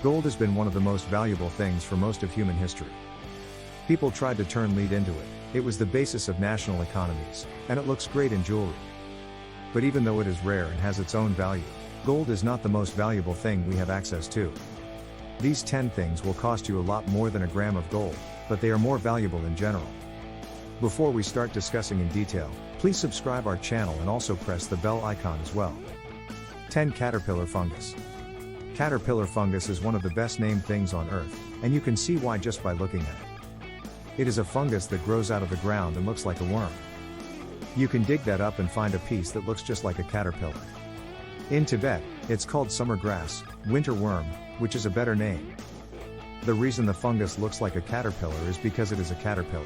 Gold has been one of the most valuable things for most of human history. People tried to turn lead into it. It was the basis of national economies, and it looks great in jewelry. But even though it is rare and has its own value, gold is not the most valuable thing we have access to. These 10 things will cost you a lot more than a gram of gold, but they are more valuable in general. Before we start discussing in detail, please subscribe our channel and also press the bell icon as well. 10. Caterpillar fungus. Caterpillar fungus is one of the best named things on earth, and you can see why just by looking at it. It is a fungus that grows out of the ground and looks like a worm. You can dig that up and find a piece that looks just like a caterpillar. In Tibet, it's called summer grass, winter worm, which is a better name. The reason the fungus looks like a caterpillar is because it is a caterpillar.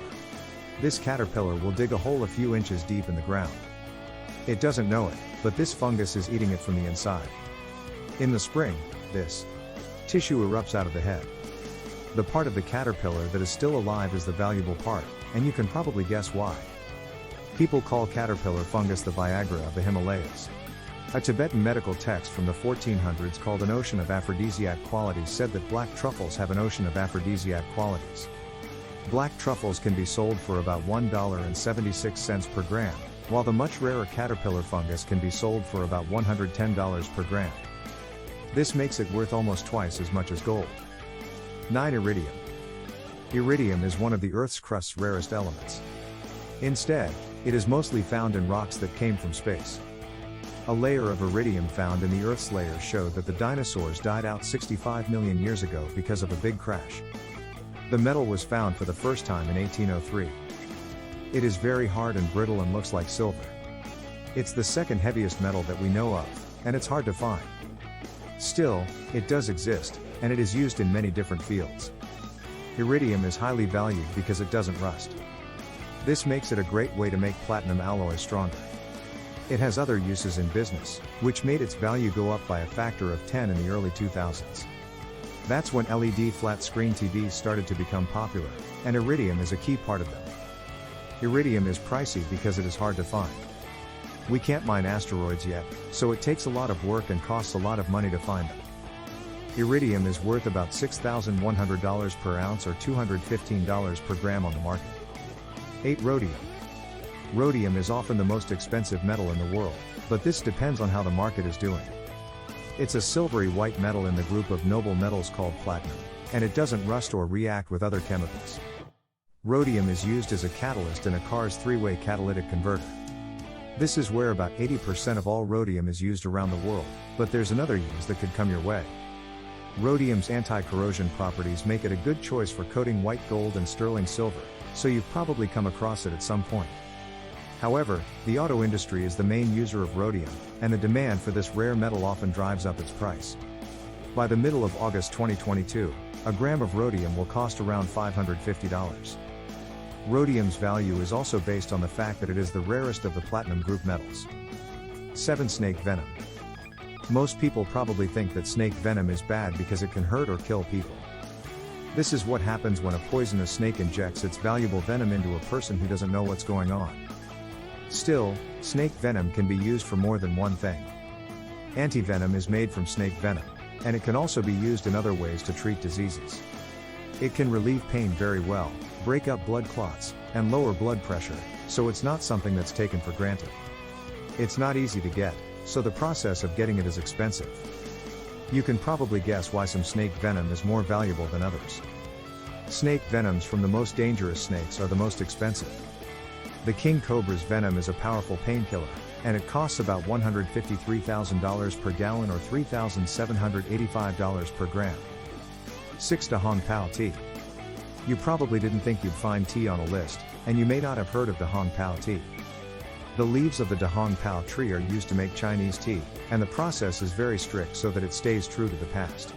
This caterpillar will dig a hole a few inches deep in the ground. It doesn't know it, but this fungus is eating it from the inside. In the spring, this tissue erupts out of the head. The part of the caterpillar that is still alive is the valuable part, and you can probably guess why. People call caterpillar fungus the Viagra of the Himalayas. A Tibetan medical text from the 1400s called An Ocean of Aphrodisiac Qualities said that black truffles have an ocean of aphrodisiac qualities. Black truffles can be sold for about $1.76 per gram, while the much rarer caterpillar fungus can be sold for about $110 per gram. This makes it worth almost twice as much as gold. 9. Iridium. Iridium is one of the Earth's crust's rarest elements. Instead, it is mostly found in rocks that came from space. A layer of iridium found in the Earth's layers showed that the dinosaurs died out 65 million years ago because of a big crash. The metal was found for the first time in 1803. It is very hard and brittle and looks like silver. It's the second heaviest metal that we know of, and it's hard to find. Still, it does exist, and it is used in many different fields. Iridium is highly valued because it doesn't rust. This makes it a great way to make platinum alloys stronger. It has other uses in business, which made its value go up by a factor of 10 in the early 2000s. That's when LED flat-screen TVs started to become popular, and iridium is a key part of them. Iridium is pricey because it is hard to find. We can't mine asteroids yet, so it takes a lot of work and costs a lot of money to find them. Iridium is worth about $6,100 per ounce or $215 per gram on the market. 8. Rhodium. Rhodium is often the most expensive metal in the world, but this depends on how the market is doing. It's a silvery white metal in the group of noble metals called platinum, and it doesn't rust or react with other chemicals. Rhodium is used as a catalyst in a car's three-way catalytic converter. This is where about 80% of all rhodium is used around the world, but there's another use that could come your way. Rhodium's anti-corrosion properties make it a good choice for coating white gold and sterling silver, so you've probably come across it at some point. However, the auto industry is the main user of rhodium, and the demand for this rare metal often drives up its price. By the middle of August 2022, a gram of rhodium will cost around $550. Rhodium's value is also based on the fact that it is the rarest of the platinum group metals. 7. Snake venom. Most people probably think that snake venom is bad because it can hurt or kill people. This is what happens when a poisonous snake injects its valuable venom into a person who doesn't know what's going on. Still, snake venom can be used for more than one thing. Antivenom is made from snake venom, and it can also be used in other ways to treat diseases. It can relieve pain very well, break up blood clots, and lower blood pressure, so it's not something that's taken for granted. It's not easy to get, so the process of getting it is expensive. You can probably guess why some snake venom is more valuable than others. Snake venoms from the most dangerous snakes are the most expensive. The king cobra's venom is a powerful painkiller, and it costs about $153,000 per gallon or $3,785 per gram. 6. Hong Pao Tea. You probably didn't think you'd find tea on a list, and you may not have heard of Hong Pao Tea. The leaves of the Hong Pao tree are used to make Chinese tea, and the process is very strict so that it stays true to the past.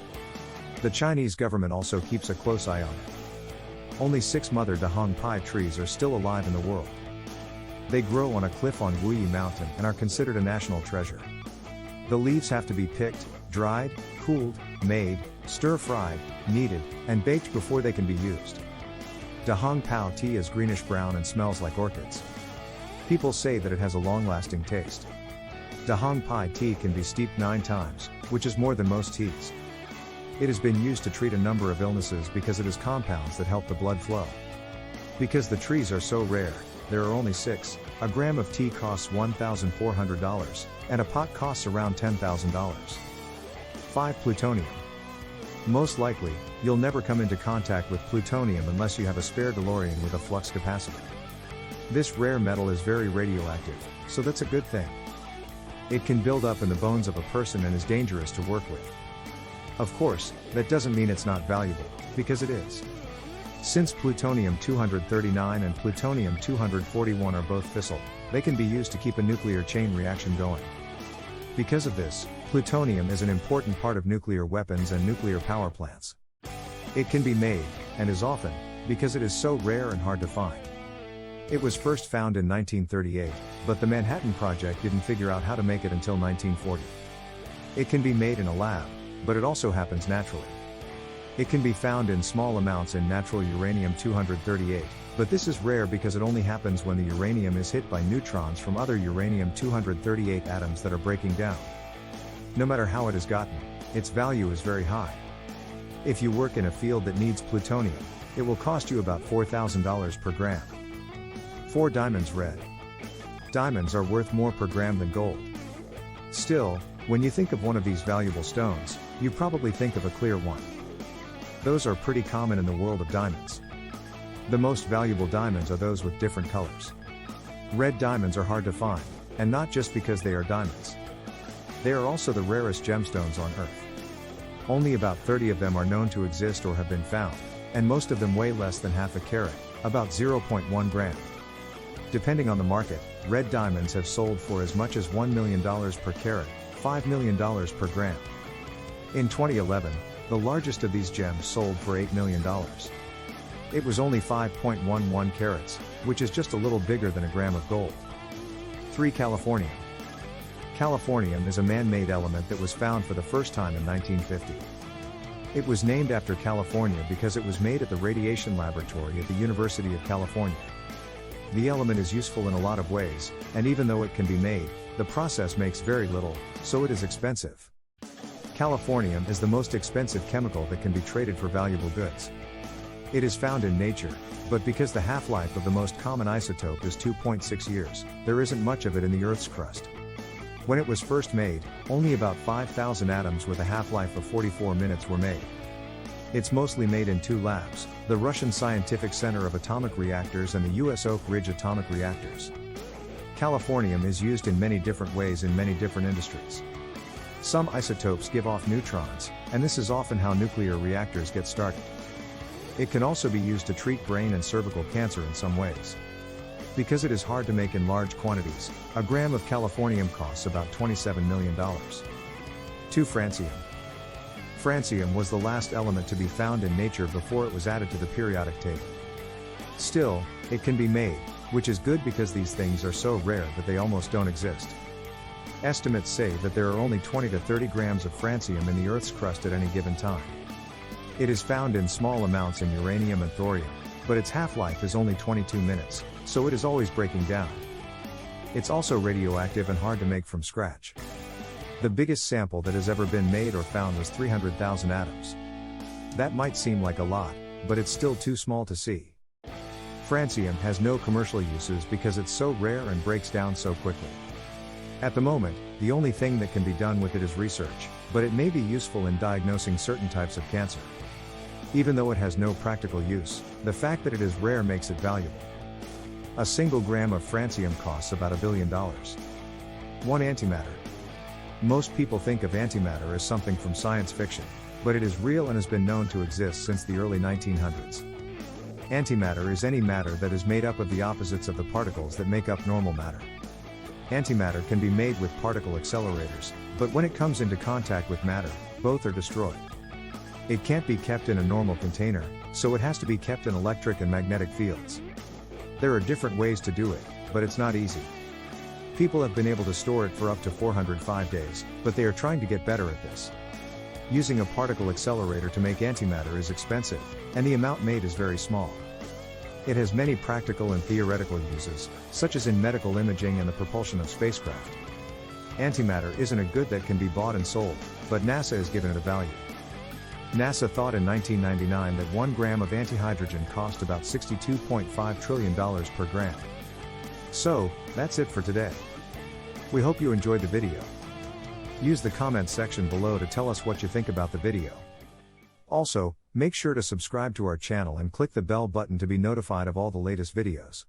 The Chinese government also keeps a close eye on it. Only 6 mother Hong Pao trees are still alive in the world. They grow on a cliff on Wuyi Mountain and are considered a national treasure. The leaves have to be picked, dried, cooled, made, stir-fried, kneaded, and baked before they can be used. Hong Pao tea is greenish-brown and smells like orchids. People say that it has a long-lasting taste. Hong Pao tea can be steeped 9 times, which is more than most teas. It has been used to treat a number of illnesses because it has compounds that help the blood flow. Because the trees are so rare, there are only 6, a gram of tea costs $1,400, and a pot costs around $10,000. 5. Plutonium. Most likely, you'll never come into contact with plutonium unless you have a spare DeLorean with a flux capacitor. This rare metal is very radioactive, so that's a good thing. It can build up in the bones of a person and is dangerous to work with. Of course, that doesn't mean it's not valuable, because it is. Since plutonium-239 and plutonium-241 are both fissile, they can be used to keep a nuclear chain reaction going. Because of this, plutonium is an important part of nuclear weapons and nuclear power plants. It can be made, and is often, because it is so rare and hard to find. It was first found in 1938, but the Manhattan Project didn't figure out how to make it until 1940. It can be made in a lab, but it also happens naturally. It can be found in small amounts in natural uranium-238, but this is rare because it only happens when the uranium is hit by neutrons from other uranium-238 atoms that are breaking down. No matter how it is gotten, its value is very high. If you work in a field that needs plutonium, it will cost you about $4,000 per gram. 4. Diamonds. Red diamonds are worth more per gram than gold. Still, when you think of one of these valuable stones, you probably think of a clear one. Those are pretty common in the world of diamonds. The most valuable diamonds are those with different colors. Red diamonds are hard to find, and not just because they are diamonds. They are also the rarest gemstones on Earth. Only about 30 of them are known to exist or have been found, and most of them weigh less than half a carat, about 0.1 gram. Depending on the market, red diamonds have sold for as much as $1 million per carat, $5 million per gram. In 2011, the largest of these gems sold for $8 million. It was only 5.11 carats, which is just a little bigger than a gram of gold. 3. Californium. Californium is a man-made element that was found for the first time in 1950. It was named after California because it was made at the Radiation Laboratory at the University of California. The element is useful in a lot of ways, and even though it can be made, the process makes very little, so it is expensive. Californium is the most expensive chemical that can be traded for valuable goods. It is found in nature, but because the half-life of the most common isotope is 2.6 years, there isn't much of it in the Earth's crust. When it was first made, only about 5,000 atoms with a half-life of 44 minutes were made. It's mostly made in 2 labs, the Russian Scientific Center of Atomic Reactors and the US Oak Ridge Atomic Reactors. Californium is used in many different ways in many different industries. Some isotopes give off neutrons, and this is often how nuclear reactors get started. It can also be used to treat brain and cervical cancer in some ways. Because it is hard to make in large quantities, a gram of californium costs about $27 million. 2. Francium. Francium was the last element to be found in nature before it was added to the periodic table. Still, it can be made, which is good because these things are so rare that they almost don't exist. Estimates say that there are only 20 to 30 grams of francium in the Earth's crust at any given time. It is found in small amounts in uranium and thorium, but its half-life is only 22 minutes, so it is always breaking down. It's also radioactive and hard to make from scratch. The biggest sample that has ever been made or found was 300,000 atoms. That might seem like a lot, but it's still too small to see. Francium has no commercial uses because it's so rare and breaks down so quickly. At the moment, the only thing that can be done with it is research, but it may be useful in diagnosing certain types of cancer. Even though it has no practical use, the fact that it is rare makes it valuable. A single gram of francium costs about $1 billion. 1. Antimatter. Most people think of antimatter as something from science fiction, but it is real and has been known to exist since the early 1900s. Antimatter is any matter that is made up of the opposites of the particles that make up normal matter. Antimatter can be made with particle accelerators, but when it comes into contact with matter, both are destroyed. It can't be kept in a normal container, so it has to be kept in electric and magnetic fields. There are different ways to do it, but it's not easy. People have been able to store it for up to 405 days, but they are trying to get better at this. Using a particle accelerator to make antimatter is expensive, and the amount made is very small. It has many practical and theoretical uses, such as in medical imaging and the propulsion of spacecraft. Antimatter isn't a good that can be bought and sold, but NASA has given it a value. NASA thought in 1999 that 1 gram of antihydrogen cost about $62.5 trillion per gram. So, that's it for today. We hope you enjoyed the video. Use the comments section below to tell us what you think about the video. Also, make sure to subscribe to our channel and click the bell button to be notified of all the latest videos.